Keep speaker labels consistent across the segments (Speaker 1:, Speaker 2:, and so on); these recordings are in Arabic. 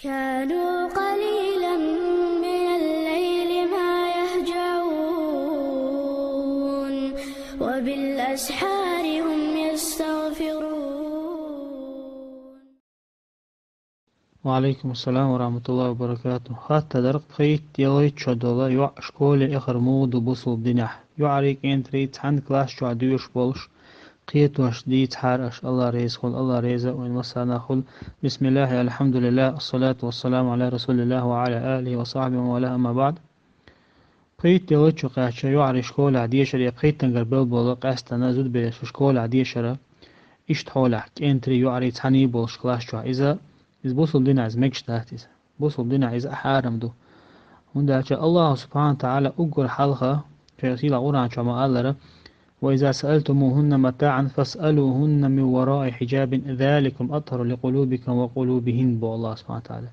Speaker 1: كانوا قليلا من الليل ما يهجعون وبالأسحار هم يستغفرون.
Speaker 2: وعليكم السلام ورحمة الله وبركاته. حتى درق خيت يلويت شدولا يوع شكول إخر مود وبصل دينح يعريك انتريت عند كلاس شو عدوش بولش قيت وشديد حارش الله ريز خل الله ريزة وإن وصانا خل بسم الله الحمد لله الصلاة والسلام على رسول الله وعلى آله وصحبه وله أما بعد. قيت يلويت شو قاشة يعري شكول عديشر يقيت تنقر بلبولا قاستنا زود بيش شكول عديشر إشت حولك انتري يعري تحني بولش كلاس شو إذا بوصل دينا از ميكش تحتيز بوصل دينا از أحارم دو هندا الله سبحانه وتعالى أقول حلقة في سيلا قرآن شما ألرا وإذا سألتموهن متاعا فاسألوهن من وراء حجاب ذلكم أطهر لقلوبكم وقلوبهن بو الله سبحانه وتعالى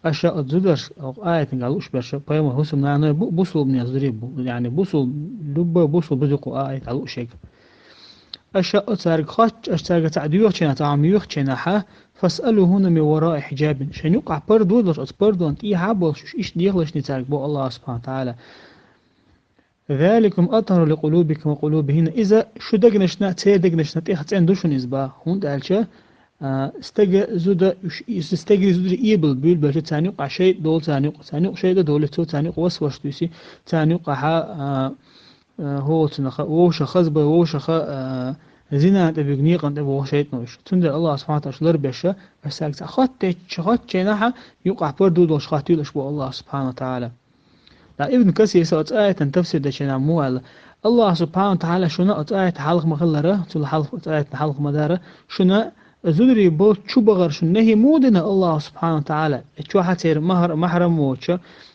Speaker 2: أشياء تزدر أو آية قالوش برشا بيما حسم نعنى بوصل بني أزدريب يعني بوصل لب بوصل بدقوا آية قالوش هيك أشياء تارك خاتش أشتارك تعديوه كنا تعميوه كنا حا فاسألوهن من وراء حجاب شن يقع بردو درس بردو أنت إيه حابل شو إيش ديغلش نتارك بو الله سبحانه وتعالى ذلكم أطهر لقلوبكم وقلوبهن إذا شو دقنشنا تسير دقنشنا تيخت عندوش نسبة هون دالشة استجى زود استجى زود إيبل بيل بيل تاني يقع شيء دول تاني شيء دول تاني وسوش تيسي تاني يقع هو تنخ ووش خزبة ووش زنا تبغني قند أبوه شيء نوش تندر الله سبحانه وتعالى بيشة بس أخذت شناها يقع بردو دوش خاتيلش بو الله سبحانه وتعالى. لا ابن كثير سوت آية تفسير دشنا موال الله سبحانه وتعالى شنا آية حلق مخلرة تل حلق آية حلق مدارة شنا زدري بول شو بغر شن نهي مودنا الله سبحانه وتعالى شو حتير محرم موتش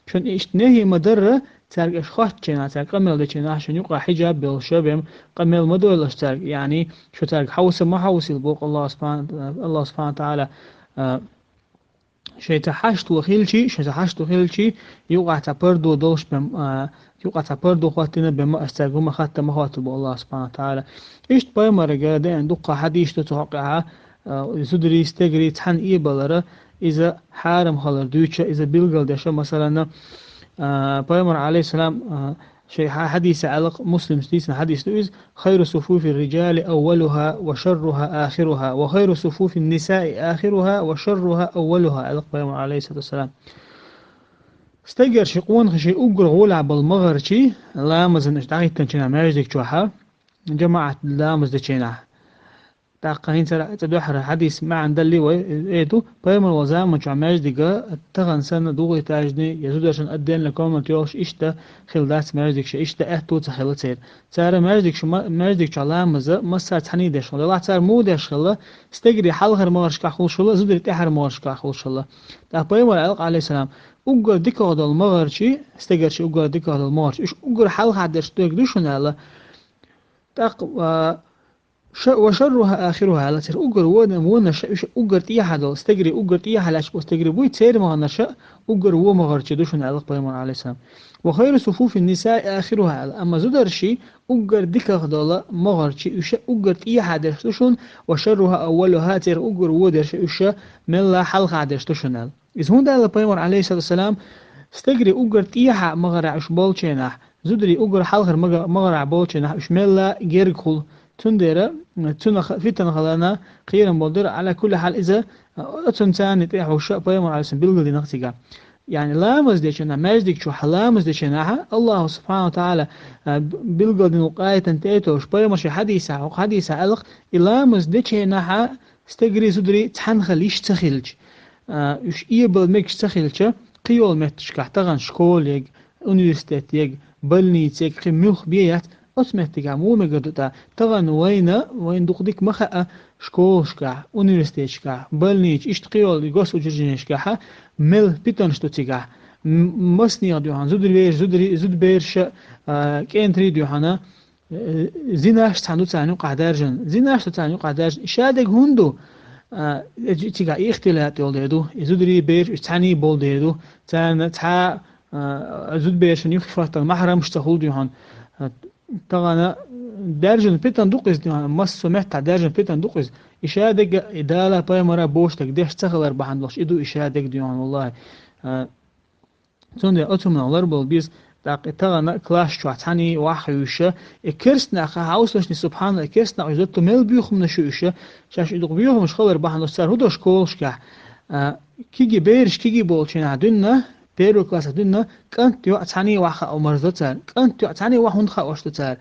Speaker 2: شن إيش نهي مدرة تارك إشخاص كنا تارك قمل دشنا عشان يقع حجاب بالشبم قمل مدول تارك يعني شو تارك حوس ما حوس البوق الله سبحانه وتعالى شيء تحشت وخيلشي يوقع تبردو دوش يوقع تبردو خاتنا بما استرقم خاتم مخاطب الله سبحانه وتعالى إيش بايما رجال عندك حديث تتوقعها زدري استجري تحن إيبالرة إذا حارم خلر دوتشا إذا بيلقل دشا مثلا بايمر عليه السلام شيء حديث علق مسلم سديسنا حديث دوز خير صفوف الرجال أولها وشرها آخرها وخير صفوف النساء آخرها وشرها أولها علق بايمر عليه الصلاة والسلام استجر شقون خشي أقر غولع بالمغرشي لامز نشتاقي تنشنا ماجدك شوحا جماعة لامز دشينا تاقهين سرع تدوحر حديث ما عند اللي وإيدو بايمر وزام مش عماج دقا تغن سنة دوغي تاجني يزود عشان أدين لكم تيوش إشتا خلدات ماجدك شا إشتا أهتو تخلت سير تارا ماجدك شو ماجدك شو علامزة مسار تحنيدش والله لا تار مودش خلا استجري حلغر مارش كحول شلا زودري تحر مارش كحول شلا تا بايمر علق عليه السلام أقر ديكا هذا المغرشي استجر شي أقر ديكا هذا المارش إيش أقر حلغ عدش تقدوشون على تاق وشرها آخرها على تر أجر ونا أجر تيها دول استجري أجر تيها لاش استجري بوي تير ما نشأ أجر وما غرتشدوشن على قيام عليه السلام وخير صفوف النساء آخرها على أما زدر شيء أجر ديك خدلا ما غرتشي إيش أجر تيها درشتوشن وشرها أولها تر أجر ودرش إيش من لا حلقة عدرشتوشن على إذا هون ده على قيام عليه السلام استجري أجر تيها ما غرعش بالشينح زدري أجر حلقة ما غرع بالشينح إيش من لا جيركل تندر فتن خلانا خيرا بودر على كل حال إذا أتنسان يتيح وشاء بيمر على سبيل دي نقطة يعني لا مزدشنا مجدك شو حلا مزدشنا الله سبحانه وتعالى بيلقى دي نقاية تنتيتوش بيمر شي حديثة ألق إلا مزدشنا استجري زدري تحنخل يشتخلج يش إيبل ميك يشتخلج قيول متشكح تغن شكول أونيورسيتات بلنيت خميوخ بيات أسمعتك عمو مجدوتا طبعا وين دقدك مخا شكوشكا أونيورسيتشكا بلنيش إشتقيول يقص وجرجنشكا مل بيتونشتوتيكا مسني ديوهان زود بيرش كينتري ديوهانا زيناش تعنو تعنو قعدارجن زيناش تعنو قعدارجن شادق هندو تيكا اختلاط يول ديدو زودري بير تعني بول ديدو تا زود بيرش نيخفات المحرم اشتغل ديوهان طبعا درجن بيتن دوقز مس سمعت درجن بيتن دوقز إشادق إدالة بايمرا بوشتك ديش تغلر بحندلش إدو إشادق ديون والله تون أتمنى لربل بيز داق تغنا كلاش شواتاني وحيوشة إكرسنا خاوسلشني سبحان الله إكرسنا عزتو ميل بيوخم نشوشة شاش إدو بيوخم شخلر بحندلش سار هدوش كولشكا كيجي بيرش كيجي بولشين عدنا بيرو كلاس عدنا كنت يوعتاني وحا أو مرزتار كنت يوعتاني وحون خا وشتتار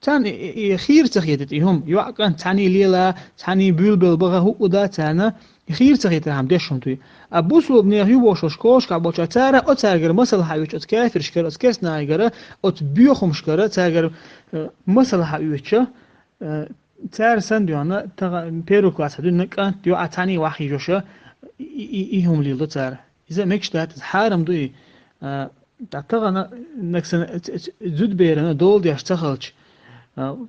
Speaker 2: تان خير تخيتت هم يوع كان تاني ليلا تاني بلبل بغا هو دا تانا خير تخيت هم دشم توي ابوسو بني هيو بوشش كوش كا بوچا تارا او تاگر مثلا هايوچ ات كافر شكر ات كاس نايگر ات بيوخم شكر تاگر مثلا هايوچ تار سن ديانا بيرو كلاس دون كان يو اتاني واخي جوشا هم ليلا تار اذا ميكش دات حارم دوي تاغنا نكسن زود بيرنا دول دي اشتغلش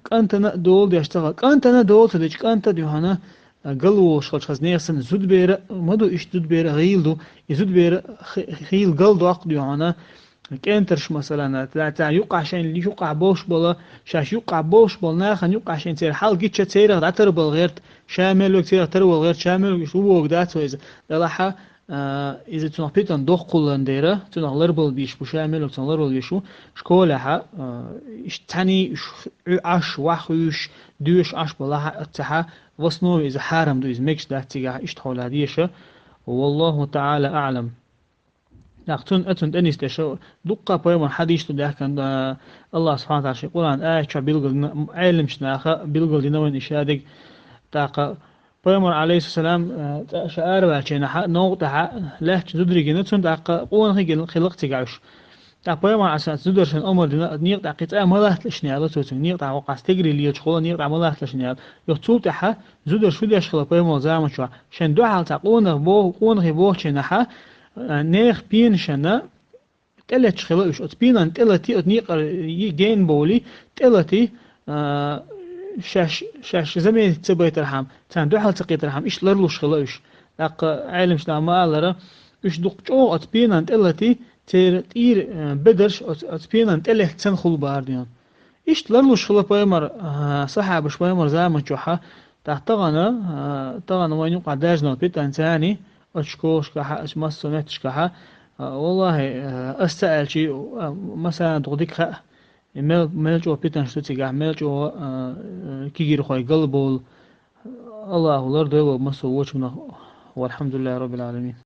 Speaker 2: كأنتنا دول يشتغل كأنتنا دول تدش كأنت ديوهنا قلو شغل شخص نيسن زود بير مدو إيش زود بير غيل دو يزود بير خيل قل دو عقد ديوهنا كأنترش مثلا تاع يوقع شين اللي يوقع بوش بلا شاش يوقع بوش بلا ناخن يوقع شين تير حال جيتش تير غاتر بالغير شامل وكتير تر بالغير شامل وشو وقدات وإذا للاحة إذا تنو بيتن دوخ قلن ديرة تنو لربل بيش بشامل وتنو لربل بيشو شكولها إش تاني عش وحوش دوش عش بلاها اتها وصنو إذا حارم دو إذا ميكش ده تيجا إش تحول هديشة والله تعالى أعلم ناقتون أتون أنيس تشو دقة بيمون حديث ده كان الله سبحانه وتعالى يقول عن آية شو بيلقل علم شناخة بيلقل دينوين إشادق تاقة بيمون عليه السلام شعار باشينا نوقتها لا تدري نتون تاقة قوان هيجي خلق تيجاش تا بيمون عشان تدرسن أمر نيق تاقيت ملاحت لشنيال توتن نيق تا وقاس تجري ليه تقول نيق تا ملاحت لشنيال يطول تها زودر شو ديش خلا بيمون زعما شو شن دو حال تقون بو قون غي بو شنها نيخ بين شنا تلت خلاوش أتبينا تلتي أتنيق يجين بولي تلتي شاش زمين تبيت الحام تان دو حال تقيت الحام إيش لرلوش خلاوش لق علم شنا ما لره إيش دقشو أتبينا تلتي تير بدرش أتبينا تله تنخل بارديان إيش لرلوش خلا بايمر صحاب شوي مر زعما شوحة طغنا وين يقع داجنا بيتان ثاني أشكوش كها أشمس سنتش كها والله أستأل شيء مثلا تغديك خا ميل جو بيتان شتو تيجا ميل جو كيجي رخوي قلبول الله لرد مسو وجهنا والحمد لله رب العالمين